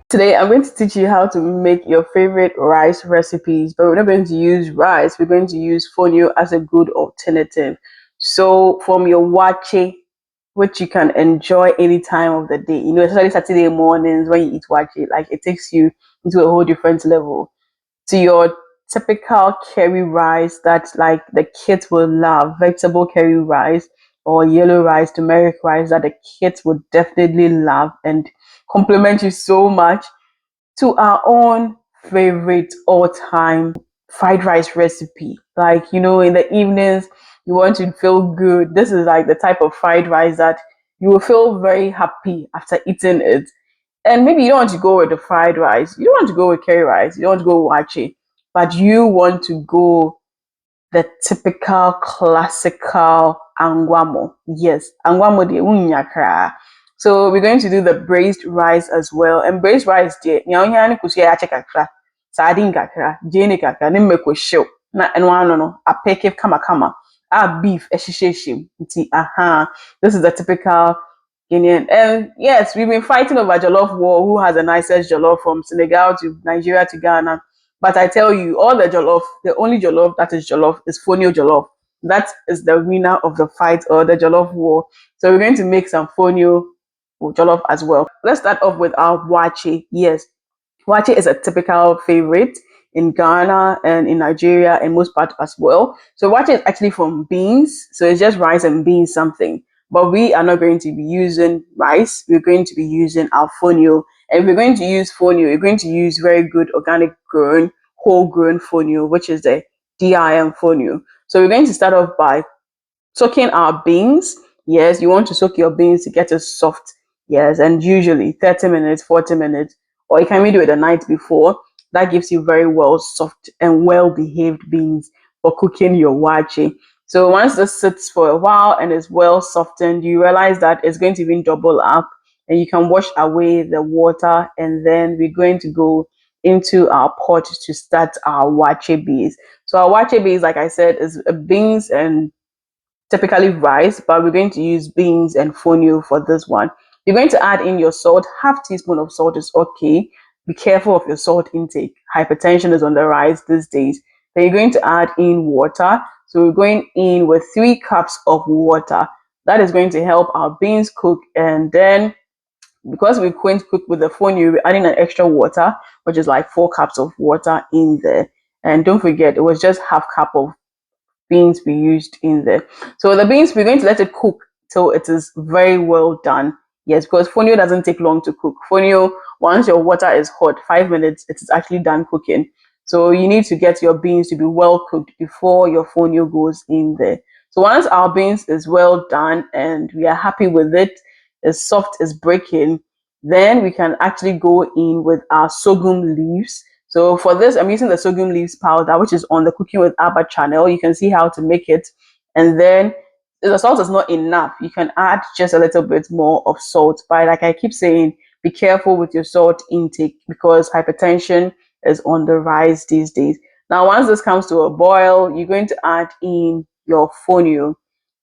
Today, I'm going to teach you how to make your favorite rice recipes, but we're not going to use rice. We're going to use fonio as a good alternative. So, from your waakye, which you can enjoy any time of the day, especially Saturday mornings when you eat waakye, like it takes you into a whole different level. To your typical curry rice that like the kids will love, vegetable curry rice or yellow rice, turmeric rice that the kids would definitely love and complement you so much, to our own favorite all-time fried rice recipe. Like, in the evenings, you want to feel good. This is like the type of fried rice that you will feel very happy after eating it. And maybe you don't want to go with the fried rice. You don't want to go with curry rice. You don't want to go with waakye. But you want to go the typical classical Angwamo. Yes, Angwamo de unyakra. So we're going to do the braised rice as well. And braised rice de nyanya kusia Acha kakra. Sardine kakra, jene kakra, ne meko show. Na enwa no apeke kama. Beef eshisheshim. Nti aha. This is the typical Guinean. And yes, we've been fighting over jollof war, who has the nicest jollof from Senegal to Nigeria to Ghana. But I tell you, all the jollof, the only jollof that is jollof is Fonio Jollof. That is the winner of the fight or the jollof war. So we're going to make some Fonio Jollof as well. Let's start off with our waakye. Yes, waakye is a typical favorite in Ghana and in Nigeria and most parts as well. So waakye is actually from beans. So it's just rice and beans something. But we are not going to be using rice. We're going to be using our fonio. And if we're going to use fonio, we're going to use very good organic grown, whole grown fonio, which is the DIM fonio. So we're going to start off by soaking our beans. Yes, you want to soak your beans to get it soft. Yes, and usually 30 minutes, 40 minutes, or you can even do it the night before. That gives you very well soft and well behaved beans for cooking your waakye. So once this sits for a while and is well softened, you realize that it's going to even double up and you can wash away the water, and then we're going to go into our pot to start our waakye base. So our waakye base, like I said, is beans and typically rice, but we're going to use beans and fonio for this one. You're going to add in your salt. Half teaspoon of salt is okay. Be careful of your salt intake. Hypertension is on the rise these days. Then you're going to add in water. So we're going in with 3 cups of water. That is going to help our beans cook. And then because we're going to cook with the fonio, we're adding an extra water, which is like 4 cups of water in there. And don't forget, it was just half cup of beans we used in there. So the beans, we're going to let it cook till it is very well done. Yes, because fonio doesn't take long to cook. Fonio, once your water is hot, 5 minutes, it is actually done cooking. So you need to get your beans to be well cooked before your fonio goes in there. So once our beans is well done and we are happy with it, it's soft, it's breaking, then we can actually go in with our sorghum leaves. So for this, I'm using the sorghum leaves powder, which is on the Cooking with Abba channel. You can see how to make it. And then if the salt is not enough, you can add just a little bit more of salt. But like I keep saying, be careful with your salt intake because hypertension is on the rise these days. Now, once this comes to a boil, you're going to add in your fonio.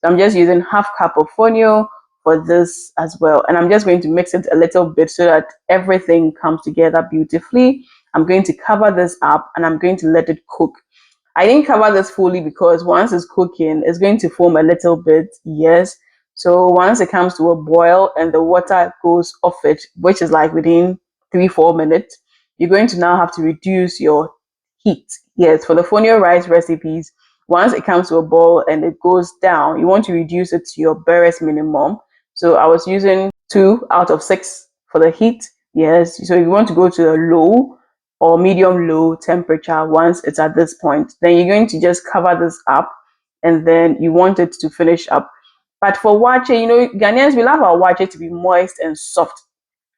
So I'm just using half cup of fonio for this as well. And I'm just going to mix it a little bit so that everything comes together beautifully. I'm going to cover this up and I'm going to let it cook. I didn't cover this fully because once it's cooking, it's going to foam a little bit. Yes. So once it comes to a boil and the water goes off it, which is like within 3-4 minutes, you're going to now have to reduce your heat. Yes, for the fonio rice recipes, once it comes to a boil and it goes down, you want to reduce it to your barest minimum. So I was using 2 out of 6 for the heat. Yes, so you want to go to a low or medium low temperature once it's at this point. Then you're going to just cover this up and then you want it to finish up. But for waakye, Ghanaians, we love our waakye to be moist and soft.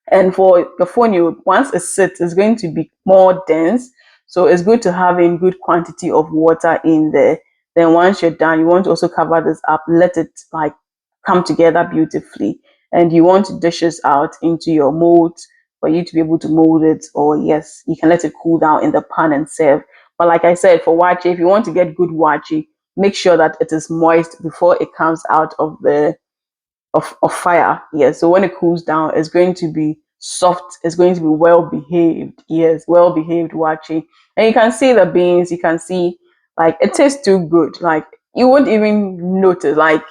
And for the fonio, once it sits, it's going to be more dense. So it's good to have a good quantity of water in there. Then once you're done, you want to also cover this up, let it like come together beautifully. And you want to dish this out into your mold for you to be able to mold it. Or yes, you can let it cool down in the pan and serve. But like I said, for waakye, if you want to get good waakye, make sure that it is moist before it comes out of the of fire. Yeah, so when it cools down, it's going to be soft, it's going to be well behaved. Yes, well behaved waakye. And you can see the beans, you can see like it tastes too good. Like you won't even notice. Like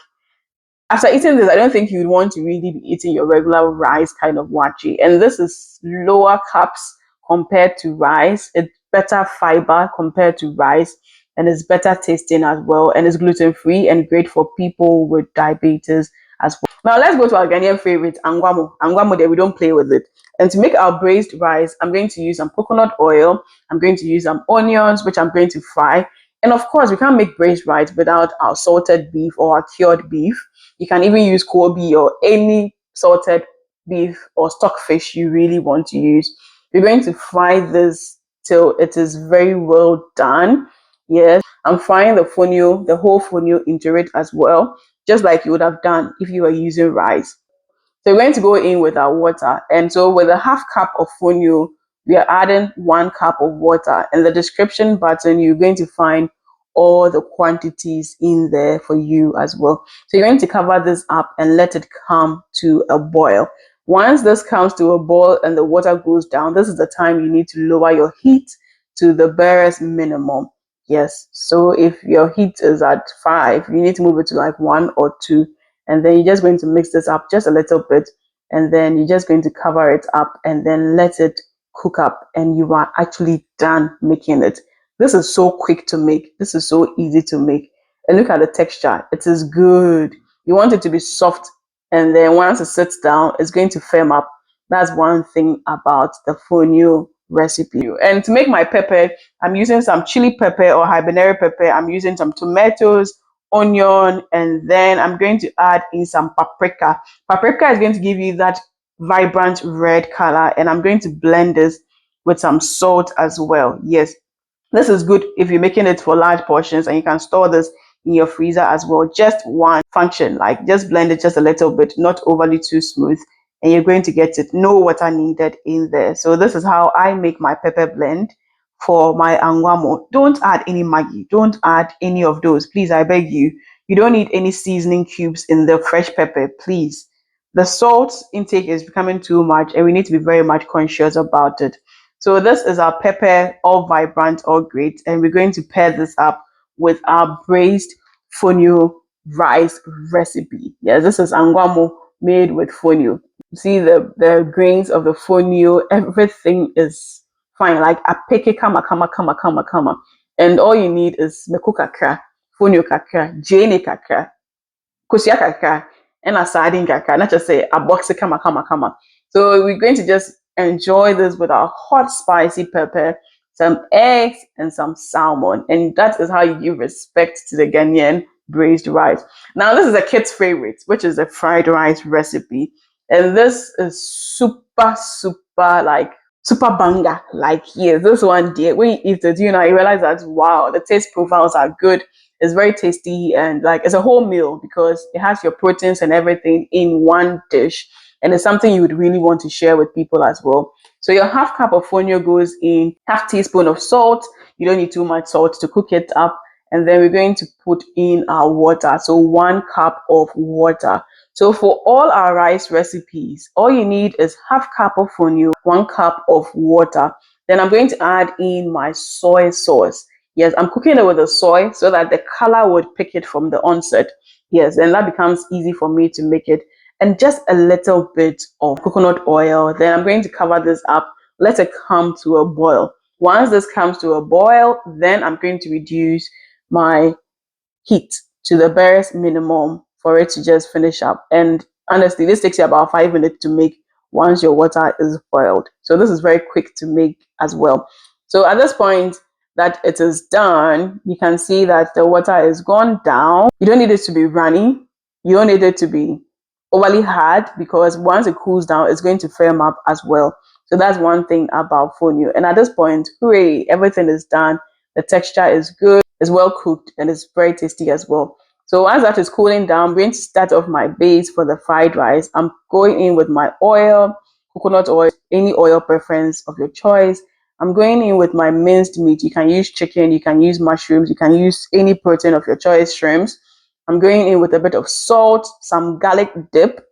after eating this, I don't think you'd want to really be eating your regular rice kind of waakye. And this is lower carbs compared to rice. It's better fiber compared to rice, and it's better tasting as well. And it's gluten free and great for people with diabetes as well. Now let's go to our Ghanaian favorite, Angwamo. Angwamo, there we don't play with it. And to make our braised rice, I'm going to use some coconut oil. I'm going to use some onions, which I'm going to fry. And of course, we can't make braised rice without our salted beef or our cured beef. You can even use Kobe or any salted beef or stockfish you really want to use. You're going to fry this till it is very well done. Yes, I'm frying the fonio, the whole fonio into it as well, just like you would have done if you were using rice. So we're going to go in with our water. And so with a half cup of fonio, we are adding 1 cup of water. In the description button, you're going to find all the quantities in there for you as well. So you're going to cover this up and let it come to a boil. Once this comes to a boil and the water goes down, this is the time you need to lower your heat to the barest minimum. Yes. So if your heat is at 5, you need to move it to like 1 or 2, and then you're just going to mix this up just a little bit, and then you're just going to cover it up and then let it cook up, and you are actually done making it. This is so quick to make. This is so easy to make. And look at the texture. It is good. You want it to be soft, and then once it sits down, it's going to firm up. That's one thing about the fonio recipe. And to make my pepper, I'm using some chili pepper or habanero pepper. I'm using some tomatoes, onion, and then I'm going to add in some paprika. Paprika is going to give you that vibrant red color, and I'm going to blend this with some salt as well. Yes, this is good if you're making it for large portions, and you can store this in your freezer as well. Just one function, like just blend it just a little bit, not overly too smooth, and you're going to get it. No water needed in there. So this is how I make my pepper blend for my Angwamo. Don't add any Maggi. Don't add any of those. Please, I beg you. You don't need any seasoning cubes in the fresh pepper, please. The salt intake is becoming too much, and we need to be very much conscious about it. So this is our pepper, all vibrant, all great, and we're going to pair this up with our braised fonio rice recipe. Yes, this is Angwamo made with fonio. See the grains of the fonio, everything is fine. Like a peke kama. And all you need is meko kakra, fonio kakra, jene kakra, kosua kakra, and a sardine kakra. Not just say a box kama. So we're going to just enjoy this with our hot spicy pepper, some eggs, and some salmon. And that is how you give respect to the Ghanaian braised rice. Now this is a kid's favorite, which is a fried rice recipe. And this is super like super banger. Like, yeah, this one day when you eat it, you realize that wow, the taste profiles are good. It's very tasty, and like it's a whole meal because it has your proteins and everything in one dish, and it's something you would really want to share with people as well. So your half cup of fonio goes in, half teaspoon of salt. You don't need too much salt to cook it up. And then we're going to put in our water. So 1 cup of water. So for all our rice recipes, all you need is half cup of fonio, 1 cup of water. Then I'm going to add in my soy sauce. Yes, I'm cooking it with the soy so that the color would pick it from the onset. Yes, and that becomes easy for me to make it. And just a little bit of coconut oil. Then I'm going to cover this up. Let it come to a boil. Once this comes to a boil, then I'm going to reduce my heat to the barest minimum for it to just finish up. And honestly, this takes you about 5 minutes to make once your water is boiled. So this is very quick to make as well. So at this point that it is done, you can see that the water is gone down. You don't need it to be runny. You don't need it to be overly hard, because once it cools down, it's going to firm up as well. So that's one thing about fonio. And at this point, hooray, everything is done. The texture is good, it's well cooked, and it's very tasty as well. So as that is cooling down, I'm going to start off my base for the fried rice. I'm going in with my oil, coconut oil, any oil preference of your choice. I'm going in with my minced meat. You can use chicken, you can use mushrooms, you can use any protein of your choice, shrimps. I'm going in with a bit of salt, some garlic dip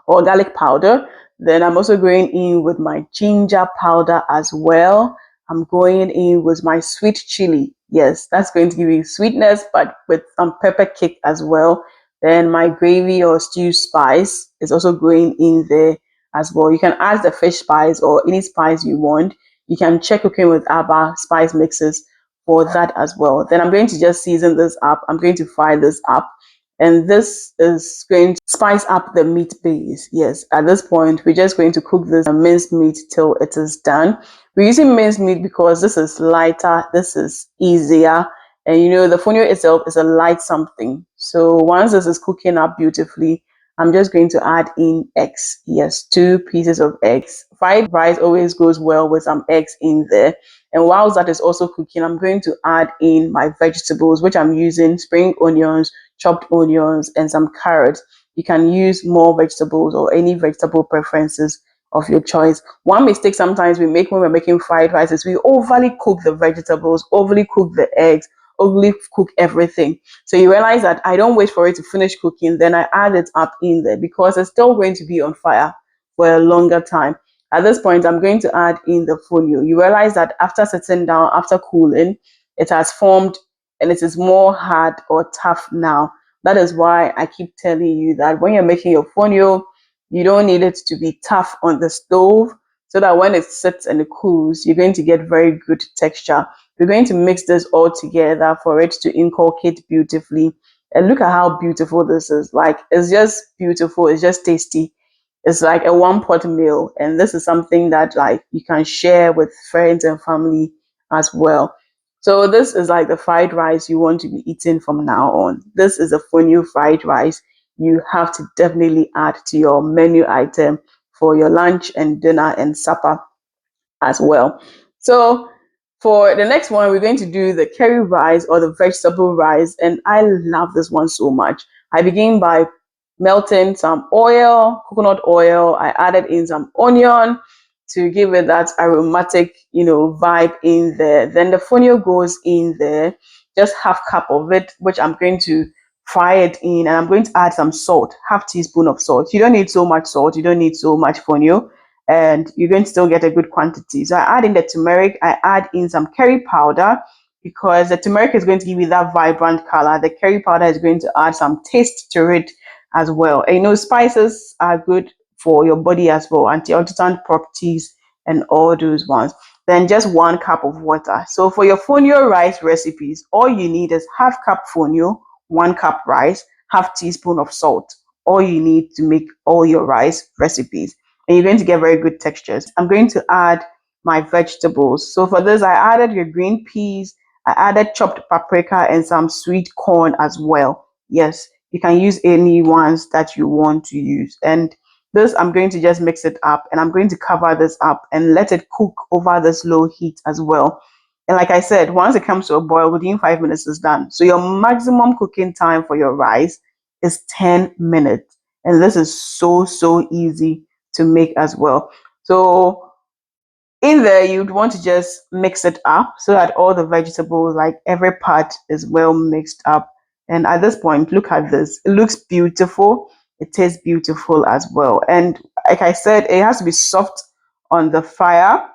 or garlic powder. Then I'm also going in with my ginger powder as well. I'm going in with my sweet chili. Yes, that's going to give you sweetness, but with some pepper kick as well. Then my gravy or stew spice is also going in there as well. You can add the fish spice or any spice you want. You can check cooking with Abba spice mixes for that as well. Then I'm going to just season this up. I'm going to fry this up. And this is going to spice up the meat base. Yes, at this point, we're just going to cook this minced meat till it is done. We're using minced meat because this is lighter, this is easier. And you know, the fonio itself is a light something. So once this is cooking up beautifully, I'm just going to add in eggs. Yes, 2 pieces of eggs. Fried rice always goes well with some eggs in there. And whilst that is also cooking, I'm going to add in my vegetables, which I'm using spring onions, chopped onions, and some carrots. You can use more vegetables or any vegetable preferences of your choice. One mistake sometimes we make when we're making fried rice is we overly cook the vegetables, overly cook the eggs, overly cook everything. So you realize that I don't wait for it to finish cooking, then I add it up in there because it's still going to be on fire for a longer time. At this point, I'm going to add in the fonio. You realize that after sitting down, after cooling, it has formed and it is more hard or tough now. That is why I keep telling you that when you're making your fonio, you don't need it to be tough on the stove so that when it sits and it cools, you're going to get very good texture. We're going to mix this all together for it to inculcate beautifully. And look at how beautiful this is. Like, it's just beautiful. It's just tasty. It's like a one pot meal. And this is something that like you can share with friends and family as well. So this is like the fried rice you want to be eating from now on. This is a Fonio fried rice you have to definitely add to your menu item for your lunch and dinner and supper as well. So for the next one, we're going to do the curry rice or the vegetable rice. And I love this one so much. I begin by melting some oil, coconut oil. I added in some onion to give it that aromatic, vibe in there. Then the fonio goes in there, just half cup of it, which I'm going to fry it in, and I'm going to add some salt, half teaspoon of salt. You don't need so much salt, you don't need so much fonio, and you're going to still get a good quantity. So I add in the turmeric, I add in some curry powder because the turmeric is going to give you that vibrant color. The curry powder is going to add some taste to it as well. And spices are good for your body as well, antioxidant properties and all those ones. Then just 1 cup of water. So for your fonio rice recipes, all you need is half cup fonio, 1 cup rice, half teaspoon of salt. All you need to make all your rice recipes. And you're going to get very good textures. I'm going to add my vegetables. So for this, I added your green peas, I added chopped paprika and some sweet corn as well. Yes, you can use any ones that you want to use. And this, I'm going to just mix it up and I'm going to cover this up and let it cook over this low heat as well. And like I said, once it comes to a boil, within 5 minutes is done. So your maximum cooking time for your rice is 10 minutes. And this is so, so easy to make as well. So in there, you'd want to just mix it up so that all the vegetables, like every part, is well mixed up. And at this point, look at this. It looks beautiful. It tastes beautiful as well. And like I said, it has to be soft on the fire,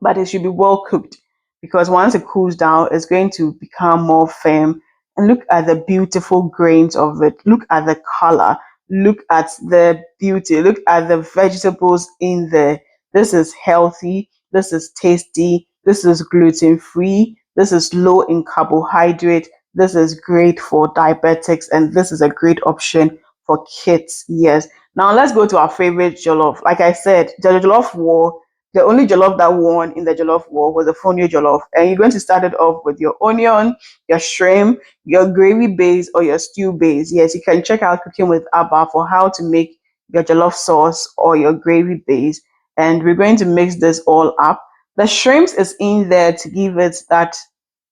but it should be well cooked because once it cools down, it's going to become more firm. And look at the beautiful grains of it. Look at the color. Look at the beauty. Look at the vegetables in there. This is healthy. This is tasty. This is gluten free. This is low in carbohydrate. This is great for diabetics, and this is a great option for kids. Yes. Now let's go to our favorite jollof. Like I said, the jollof war, the only jollof that won in the jollof war was the Fonio Jollof. And you're going to start it off with your onion, your shrimp, your gravy base, or your stew base. Yes, you can check out Cooking with Abba for how to make your jollof sauce or your gravy base. And we're going to mix this all up. The shrimps is in there to give it that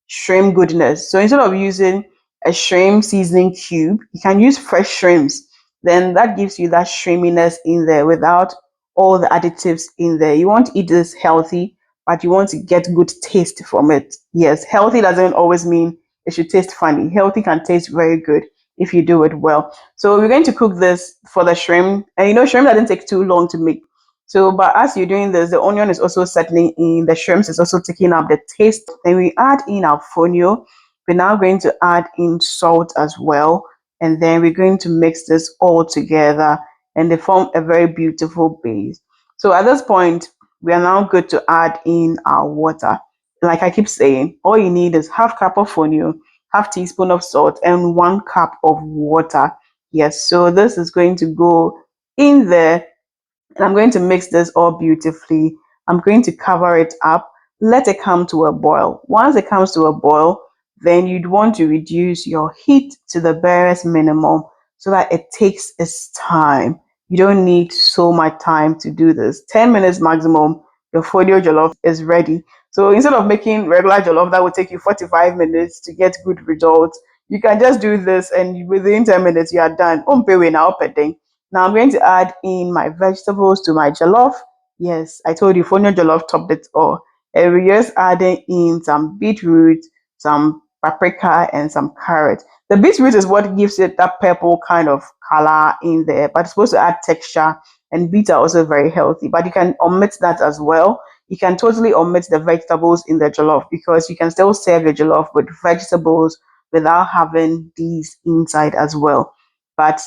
shrimp goodness. So instead of using a shrimp seasoning cube, you can use fresh shrimps. Then that gives you that shrimminess in there without all the additives in there. You want to eat this healthy, but you want to get good taste from it. Yes, healthy doesn't always mean it should taste funny. Healthy can taste very good if you do it well. So we're going to cook this for the shrimp. And shrimp doesn't take too long to make. So, but as you're doing this, the onion is also settling in, the shrimps is also taking up the taste. Then we add in our fonio. We're now going to add in salt as well. And then we're going to mix this all together and they form a very beautiful base. So at this point, we are now good to add in our water. Like I keep saying, all you need is half cup of fonio, half teaspoon of salt, and 1 cup of water. Yes, so this is going to go in there and I'm going to mix this all beautifully. I'm going to cover it up, let it come to a boil. Once it comes to a boil, then you'd want to reduce your heat to the barest minimum so that it takes its time. You don't need so much time to do this. 10 minutes maximum, your Fonio Jollof is ready. So instead of making regular jollof that would take you 45 minutes to get good results, you can just do this and within 10 minutes you are done. Now I'm going to add in my vegetables to my jollof. Yes, I told you Fonio Jollof topped it all. And we're just adding in some beetroot, some paprika, and some carrot. The beetroot is what gives it that purple kind of color in there, but it's supposed to add texture. And beets are also very healthy, but you can omit that as well. You can totally omit the vegetables in the jollof because you can still serve your jollof with vegetables without having these inside as well. But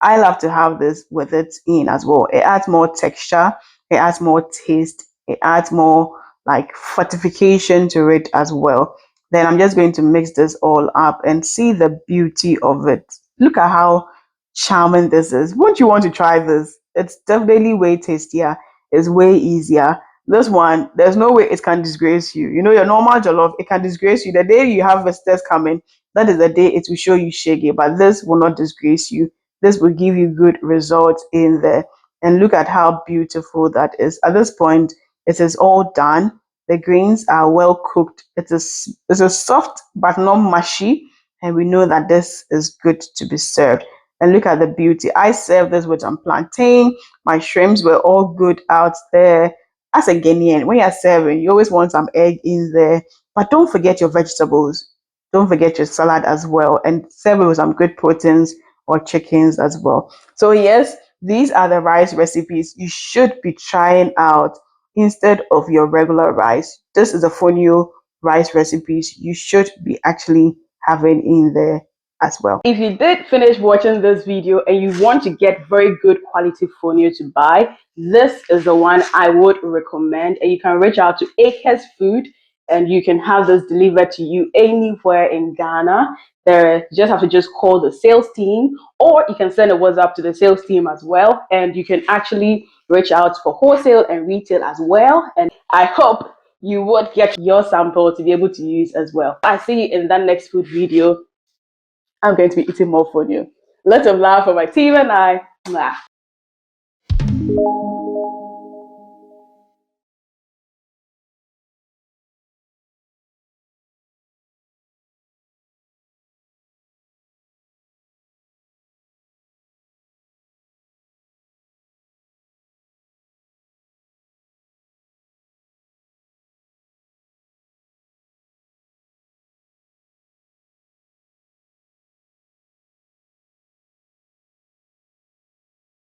I love to have this with it in as well. It adds more texture, it adds more taste, it adds more like fortification to it as well. Then I'm just going to mix this all up and see the beauty of it. Look at how charming this is. Won't you want to try this? It's definitely way tastier, it's way easier. This one, there's no way it can disgrace you. You know, your normal jollof, it can disgrace you. The day you have visitors coming, that is the day it will show you shaggy, but this will not disgrace you. This will give you good results in there. And look at how beautiful that is. At this point, it is all done. The grains are well cooked. It is soft but not mushy. And we know that this is good to be served. And look at the beauty. I served this with some plantain. My shrimps were all good out there. As a Ghanaian, when you're serving, you always want some egg in there. But don't forget your vegetables. Don't forget your salad as well. And serve it with some good proteins or chickens as well. So yes, these are the rice recipes you should be trying out instead of your regular rice. This is the Fonio rice recipes you should be actually having in there as well. If you did finish watching this video and you want to get very good quality fonio to buy, this is the one I would recommend. And you can reach out to Acres Food and you can have this delivered to you anywhere in Ghana. There, you just have to just call the sales team, or you can send a WhatsApp to the sales team as well. And you can actually reach out for wholesale and retail as well. And I hope you would get your sample to be able to use as well. I see you in that next food video. I'm going to be eating more for you. Lots of love for my team and I. Mwah.